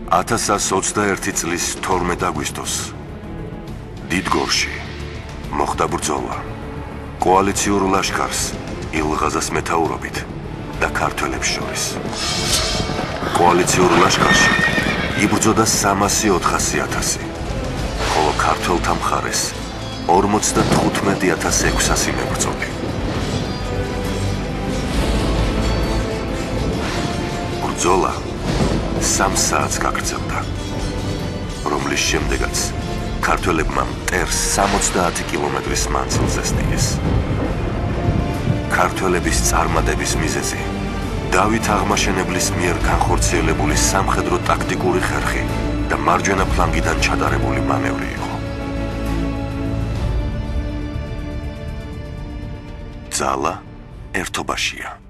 1121 წლის 12 აგვისტოს დიდგორში მოხდა ბრძოლა კოალიციურ ლაშქარს ილღაზას მეთაურობით და ქართველებს შორის. კოალიციურ ლაშქარში იბრძოდა 304,000, ხოლო ქართველთა მხარეს 55,600 მებრძოლი. ბრძოლა 3 საათს გაგრძელდა, რომლის შემდეგაც ქართველებმა მტერს 70 კილომეტრის მანძილზე სდიეს. ქართველების წარმატების მიზეზი დავით აღმაშენებლის მიერ განხორციელებული სამხედრო ტაქტიკური ხერხი და მარჯვენა ფლანგიდან ჩატარებული მანევრი იყო. ძალა ერთობაშია.